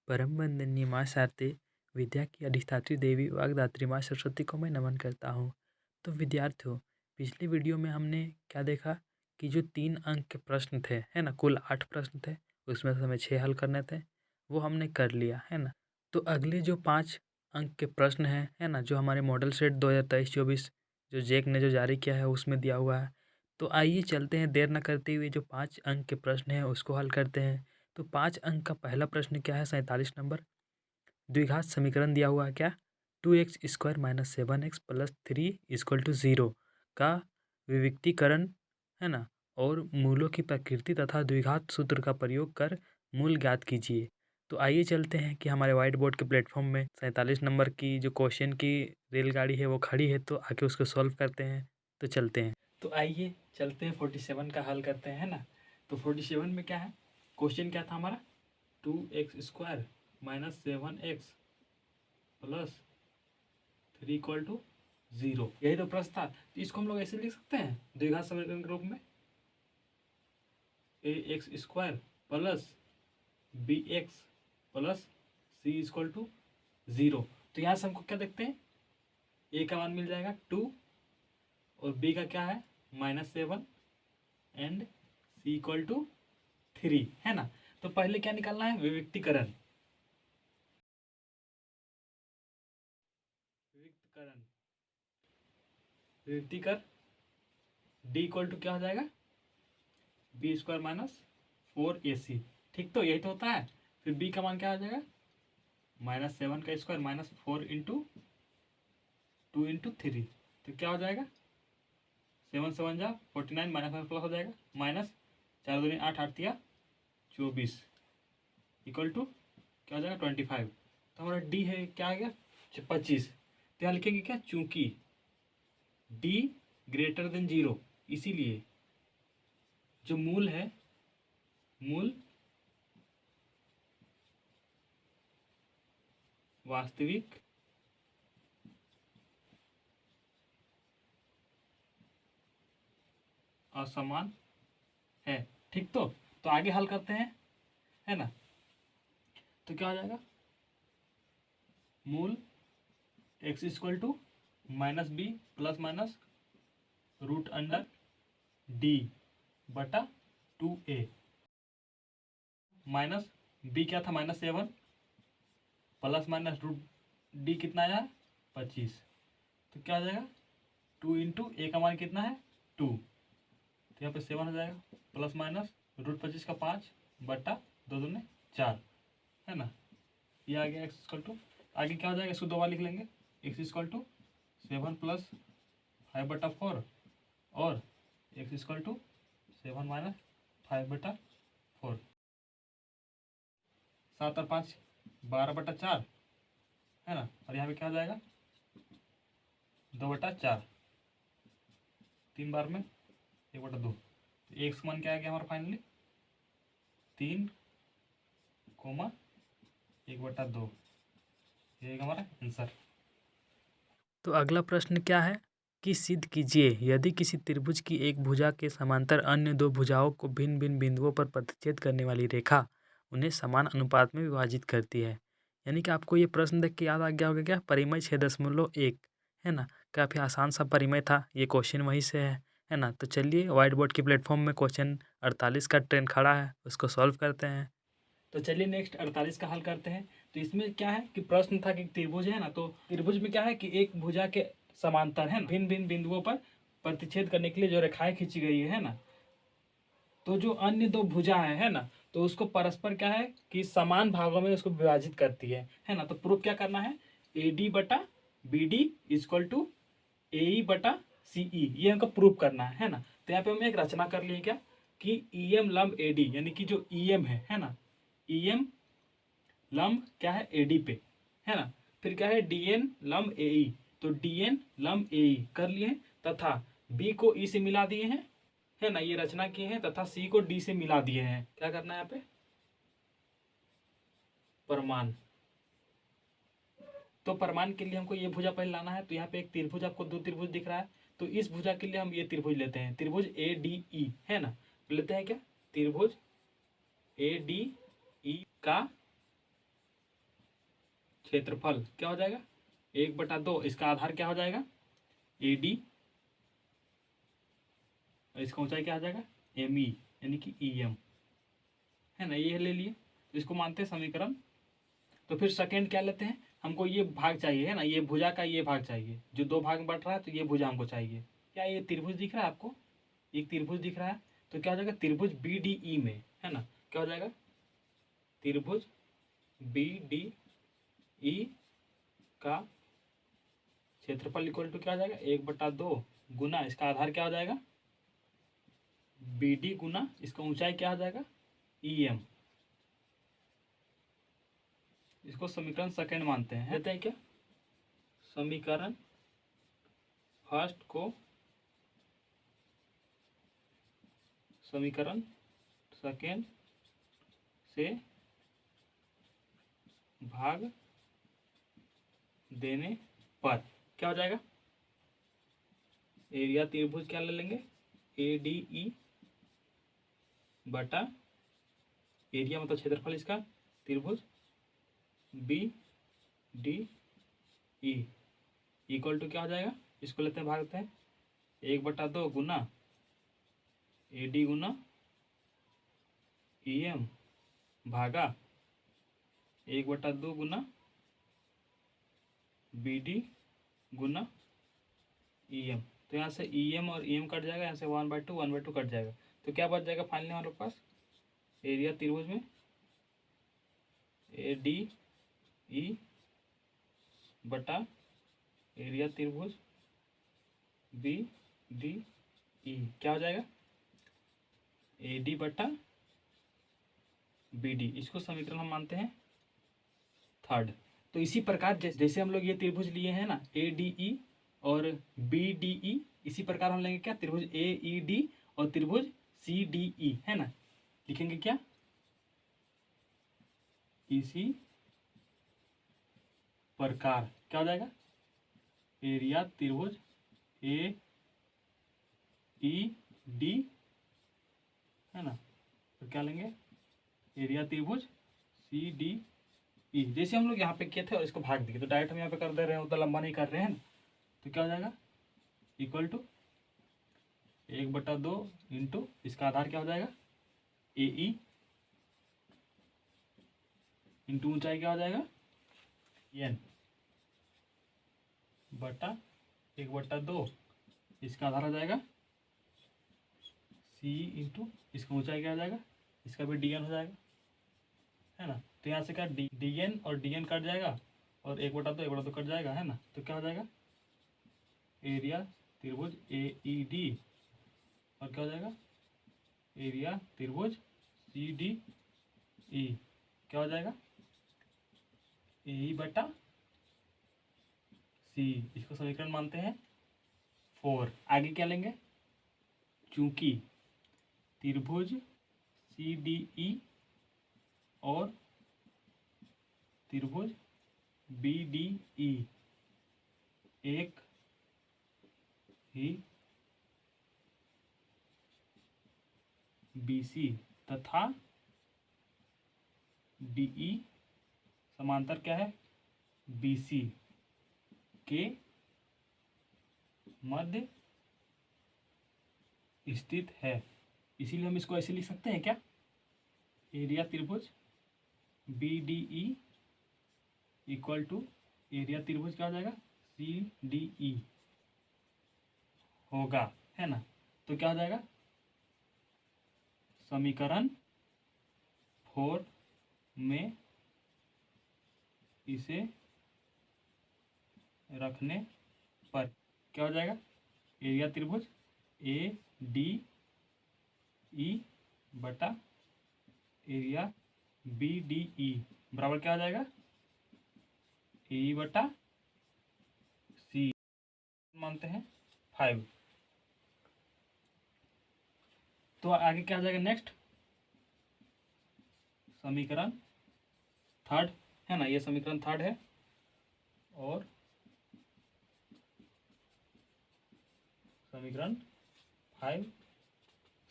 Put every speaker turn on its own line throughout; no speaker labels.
परम वंदनीय माँ शारदे, विद्या की अधिष्ठात्री देवी वाग्दात्री माँ सरस्वती को मैं नमन करता हूँ। तो विद्यार्थियों, पिछली वीडियो में हमने क्या देखा कि जो 3 अंक के प्रश्न थे, है ना? कुल 8 प्रश्न थे, उसमें से हमें 6 हल करने थे, वो हमने कर लिया, है ना? तो अगले जो 5 अंक के प्रश्न हैं, है ना? जो हमारे मॉडल सेट 2023-24 जो जेक ने जो जारी किया है उसमें दिया हुआ है। तो आइए चलते हैं देर न करते हुए जो 5 अंक के प्रश्न हैं उसको हल करते हैं। तो 5 अंक का पहला प्रश्न क्या है? 47 नंबर। द्विघात समीकरण दिया हुआ है क्या? 2x² - 7x + 3 = 0 का विविक्तीकरण, है ना? और मूलों की प्रकृति तथा द्विघात सूत्र का प्रयोग कर मूल ज्ञात कीजिए। तो आइए चलते हैं कि हमारे व्हाइट बोर्ड के प्लेटफॉर्म में 47 नंबर की जो क्वेश्चन की रेलगाड़ी है वो खड़ी है, तो आके उसको सॉल्व करते हैं। तो चलते हैं। तो आइए चलते हैं 47 का हल करते हैं, है ना? तो 47 में क्या है? क्वेश्चन क्या था हमारा? 2x² - 7x + 3 = 0, यही तो प्रश्न था। तो इसको हम लोग ऐसे लिख सकते हैं द्विघात समीकरण के रूप में, ax² + bx + c = 0। तो यहाँ से हमको क्या देखते हैं? a का मान मिल जाएगा 2 और b का क्या है? -7 एंड c = 3, है ना? तो पहले क्या निकालना है? विविक्तीकरण। विविक्तीकरण विविक्तीकर d = क्या हो जाएगा? b² - 4ac। ठीक, तो यही तो होता है। फिर b का मान क्या हो जाएगा? -7 का स्क्वायर -4 इंटू 2 इंटू 3। तो क्या हो जाएगा? 7 7 जा 49 -+ हो जाएगा, माइनस 4 दूनी 8 8 तिया 24 इक्वल टू क्या हो जाएगा? 25। तो हमारा डी है क्या आ गया? 25। तो यहाँ लिखेंगे क्या? चूंकि डी ग्रेटर देन 0, इसीलिए जो मूल है, मूल वास्तविक असमान है। ठीक, तो आगे हल करते हैं, है ना? तो क्या हो जाएगा? मूल x = -b ± √(d/2a) minus b क्या था? -7 ± √d कितना आया? 25। तो क्या हो जाएगा? 2 इंटू ए का मान कितना है? 2। तो यहाँ पे 7 हो जाएगा, प्लस माइनस √25 का 5 बटा 2 दूने 4, है ना? ये आ गया x = आगे क्या हो जाएगा? इसको 2 बार लिख लेंगे। x = 7 + 5/4 और x = 7 - 5/4। 7 और 5 12/4, है ना? और यहाँ पे क्या हो जाएगा? 2/4, 3 बार में 1/2। तो एक्स का मान क्या आ गया हमारा फाइनली? 3, 1/2। ये हमारा आंसर। तो अगला प्रश्न क्या है कि सिद्ध कीजिए यदि किसी त्रिभुज की एक भुजा के समांतर अन्य 2 भुजाओं को भिन्न भिन्न बिंदुओं पर प्रतिच्छेद करने वाली रेखा उन्हें समान अनुपात में विभाजित करती है। यानी कि आपको ये प्रश्न देख के याद आ गया होगा क्या? परिमेय 6.1, है ना? काफ़ी आसान सा परिमेय था, ये क्वेश्चन वहीं से है ना? तो चलिए व्हाइट बोर्ड के प्लेटफॉर्म में क्वेश्चन 48 का ट्रेंड खड़ा है, उसको सॉल्व करते हैं। तो चलिए नेक्स्ट 48 का हल करते हैं। तो इसमें क्या है कि प्रश्न था कि त्रिभुज है ना, तो त्रिभुज में क्या है कि एक भुजा के समांतर है ना, भिन्न भिन्न बिंदुओं पर प्रतिच्छेद करने के लिए जो रेखाएं खींची गई है ना, तो जो अन्य 2 भुजा है ना, तो उसको परस्पर क्या है कि समान भागों में उसको विभाजित करती है ना? तो प्रूफ क्या करना है? AD/BD = AE/CE, ये हमको प्रूफ करना है ना? तो यहाँ पे हम एक रचना कर लिए क्या कि EM लंब AD, यानी कि जो EM है ना, EM लंब क्या है? AD पे, है ना? फिर क्या है? DN लंब AE, तो DN लंब AE कर लिए, तथा B को E से मिला दिए हैं, है ना? ये रचना किए हैं, तथा C को D से मिला दिए हैं। क्या करना है यहाँ पे? परमान। तो परमान के लिए हमको ये भुजा पहले लाना है। तो यहाँ पे एक त्रिभुज, आपको 2 त्रिभुज दिख रहा है, तो इस भुजा के लिए हम ये त्रिभुज लेते हैं, त्रिभुज ADE, है ना? लेते हैं क्या? त्रिभुज ADE का क्षेत्रफल क्या हो जाएगा 1/2, इसका आधार क्या हो जाएगा AD, और इसका ऊंचाई क्या हो जाएगा ME यानी कि EM, है ना, ये ले लिए, तो इसको मानते हैं समीकरण। तो फिर सेकेंड क्या लेते हैं, हमको ये भाग चाहिए, है ना, ये भुजा का ये भाग चाहिए जो दो भाग में बट रहा है, तो ये भुजा हमको चाहिए। क्या ये त्रिभुज दिख रहा है आपको, एक त्रिभुज दिख रहा है, तो क्या हो जाएगा त्रिभुज BDE में, है ना, क्या हो जाएगा त्रिभुज BDE का क्षेत्रफल इक्वल टू क्या हो जाएगा 1/2 गुना इसका आधार क्या हो जाएगा BD गुना इसका ऊंचाई क्या हो जाएगा EM। इसको समीकरण सेकेंड मानते हैं, कहते हैं क्या, समीकरण फर्स्ट को समीकरण सेकेंड से भाग देने पर क्या हो जाएगा, एरिया त्रिभुज क्या ले लेंगे ADE बटा एरिया मतलब क्षेत्रफल इसका त्रिभुज BDE इक्वल टू क्या हो जाएगा, इसको लेते हैं भागते हैं 1/2 गुना AD गुना EM भागा 1/2 गुना BD गुना EM। तो यहाँ से EM और EM कट जाएगा, यहाँ से 1/2 कट जाएगा, तो क्या बच जाएगा फाइनली हमारे पास एरिया त्रिभुज में ADE बटा एरिया त्रिभुज BDE क्या हो जाएगा AD बटा BD, इसको समीकरण हम मानते हैं थर्ड। तो इसी प्रकार जैसे हम लोग ये त्रिभुज लिए हैं ना ADE और BDE, इसी प्रकार हम लेंगे क्या त्रिभुज AED और त्रिभुज CDE, है ना, लिखेंगे क्या इसी प्रकार क्या हो जाएगा एरिया त्रिभुज AED, है ना, तो क्या लेंगे एरिया त्रिभुज CDE। जैसे हम लोग यहाँ पे किए थे और इसको भाग दिए, तो डायरेक्ट हम यहाँ पे कर दे रहे हैं, उतना लंबा नहीं कर रहे हैं ना, तो क्या हो जाएगा इक्वल टू 1/2 इंटू इसका आधार क्या हो जाएगा AE इंटू ऊंचाई क्या हो जाएगा N बटा 1/2 इसका आधार हो जाएगा C इंटू इसका ऊंचाई क्या हो जाएगा, इसका भी DN हो जाएगा, है ना, तो यहाँ से क्या DN और DN कट जाएगा और 1/2 कट जाएगा, है ना, तो क्या हो जाएगा एरिया त्रिभुज AED और क्या हो जाएगा एरिया त्रिभुज CDE क्या हो जाएगा AE बटा C, इसको समीकरण मानते हैं 4। आगे क्या लेंगे, चूंकि त्रिभुज CDE और त्रिभुज BDE एक ही BC तथा DE समांतर क्या है BC के मध्य स्थित है, इसीलिए हम इसको ऐसे लिख सकते हैं क्या एरिया त्रिभुज BDE इक्वल टू एरिया त्रिभुज क्या हो जाएगा CDE होगा, है ना, तो क्या हो जाएगा समीकरण 4 में इसे रखने पर क्या हो जाएगा एरिया त्रिभुज ADE बटा एरिया BDE बराबर क्या हो जाएगा AE बटा C मानते हैं 5। तो आगे क्या आ जाएगा नेक्स्ट समीकरण थर्ड, है ना, ये समीकरण थर्ड है, और समीकरण 5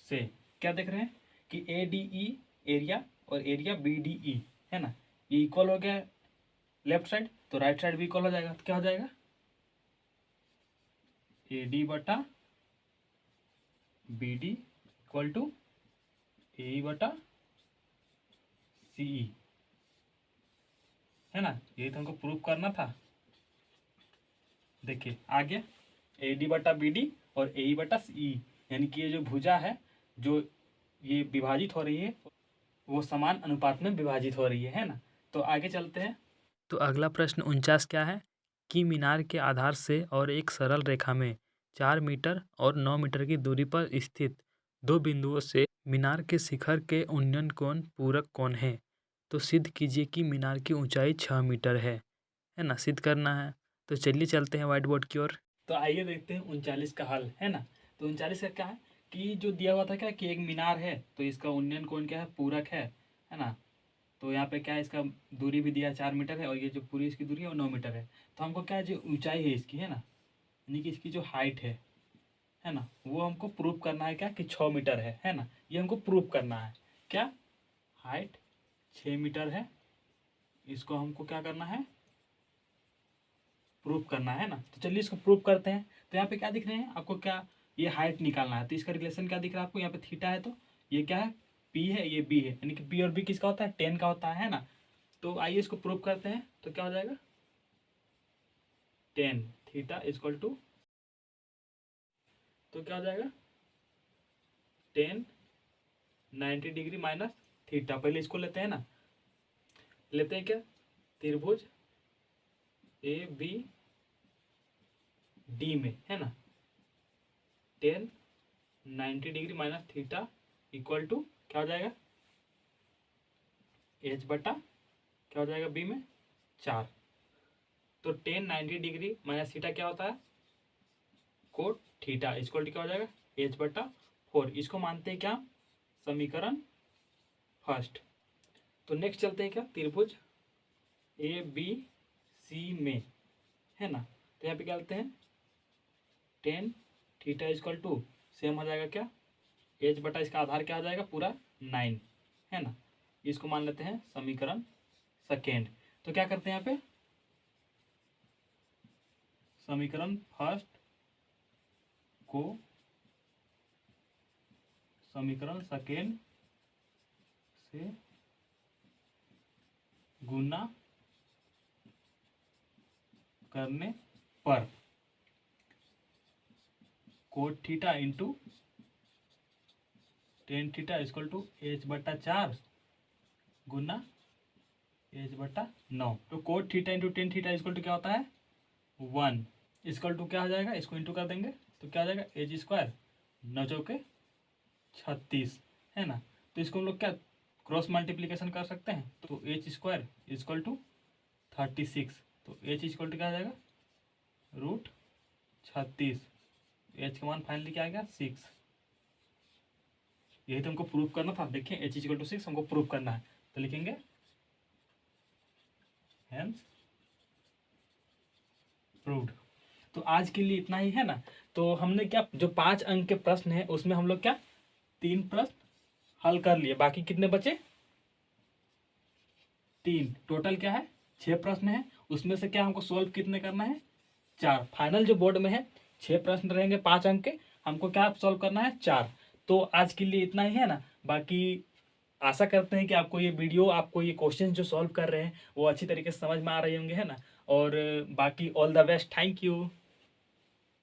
से क्या देख रहे हैं कि ADE एरिया और एरिया BDE, है ना, ये इक्वल हो गया लेफ्ट साइड, तो राइट साइड भी इक्वल हो जाएगा। तो क्या हो जाएगा, AD बटा BD इक्वल टू AE बटा CE, है ना। यही तो हमको प्रूव करना था। देखिए आगे AD बटा BD और AE बटा CE, यानी कि ये जो भुजा है जो ये विभाजित हो रही है वो समान अनुपात में विभाजित हो रही है ना। तो आगे चलते हैं। तो अगला प्रश्न 49 क्या है कि मीनार के आधार से और एक सरल रेखा में 4 मीटर और 9 मीटर की दूरी पर स्थित दो बिंदुओं से मीनार के शिखर के उन्नयन कोण पूरक कोण है। तो सिद्ध कीजिए कि मीनार की ऊंचाई 6 मीटर है ना। सिद्ध करना है। तो चलिए चलते हैं व्हाइट बोर्ड की ओर। तो आइए देखते हैं 39 का हल, है ना। तो 39 का क्या है कि जो दिया हुआ था क्या कि एक मीनार है तो इसका उन्नयन कोण क्या है, पूरक है ना। तो यहाँ पे क्या है, इसका दूरी भी दिया है 4 मीटर है और ये जो पूरी इसकी दूरी है वो 9 मीटर है। तो हमको क्या है, जो ऊंचाई है इसकी, है ना, यानी कि इसकी जो हाइट है ना, वो हमको प्रूव करना है क्या कि 6 मीटर है ना। ये हमको प्रूव करना है क्या, हाइट 6 मीटर है, इसको हमको क्या करना है, प्रूव करना है ना। तो चलिए इसको प्रूव करते हैं। तो यहाँ पे क्या दिख रहे हैं आपको, क्या ये हाइट निकालना है। तो इसका रिलेशन क्या दिख रहा है आपको, यहाँ पे थीटा है तो ये क्या है, P है, ये B है, यानी कि P और B किसका होता है, 10 का होता है ना। तो आइए इसको प्रूव करते हैं। तो क्या हो जाएगा, 10 थीटा इक्वल टू, तो क्या हो जाएगा 10 90 डिग्री माइनस थीटा। पहले इसको लेते हैं ना, लेते हैं क्या, त्रिभुज ABD में, है ना, 10 90 degree minus theta equal to क्या हो जाएगा, H बटा क्या हो जाएगा B में 4। तो 10 90 डिग्री माइनस थीटा क्या होता है, कोट थीटा इक्वल टू क्या हो जाएगा, H बटा 4। इसको मानते हैं क्या, समीकरण फर्स्ट। तो नेक्स्ट चलते हैं क्या, त्रिभुज ABC में, है ना। तो यहाँ पे क्या लेते हैं, 10 थीटा इक्वल टू सेम हो जाएगा क्या, H बटा इसका आधार क्या आ जाएगा पूरा 9, है ना। इसको मान लेते हैं समीकरण सेकेंड। तो क्या करते हैं यहाँ पे, समीकरण फर्स्ट को समीकरण सेकेंड से गुना करने पर cot theta into 10 theta equal to H बटा 4 गुना H बटा 9। तो cot theta into 10 theta equal to क्या होता है 1, इक्वल टू क्या हो जाएगा, इसको इंटू कर देंगे तो क्या हो जाएगा H स्क्वायर 9 चौके 36, है ना। तो इसको हम लोग क्या क्रॉस मल्टीप्लीकेशन कर सकते हैं। तो H स्क्वायर इक्वल टू 36, तो H इक्वल टू क्या आ जाएगा √36। H का मान फाइनली क्या आ गया 6। यही तो हमको प्रूव करना था। देखिए H इक्वल टू 6 हमको प्रूव करना है। तो लिखेंगे हेंस प्रूव्ड। तो आज के लिए इतना ही, है ना। तो हमने क्या, जो 5 अंक के प्रश्न है उसमें हम लोग क्या 3 प्रश्न हल कर लिए, बाकी कितने बचे 3। टोटल क्या है 6 प्रश्न है। उसमें से क्या हमको सोल्व कितने करना है 4। फाइनल जो बोर्ड में है 6 प्रश्न रहेंगे 5 अंक के, हमको क्या सोल्व करना है 4। तो आज के लिए इतना ही, है ना। बाकी आशा करते हैं कि आपको ये वीडियो, आपको ये क्वेश्चन जो सॉल्व कर रहे हैं वो अच्छी तरीके से समझ में आ रहे होंगे, है ना। और बाकी all the best, thank you.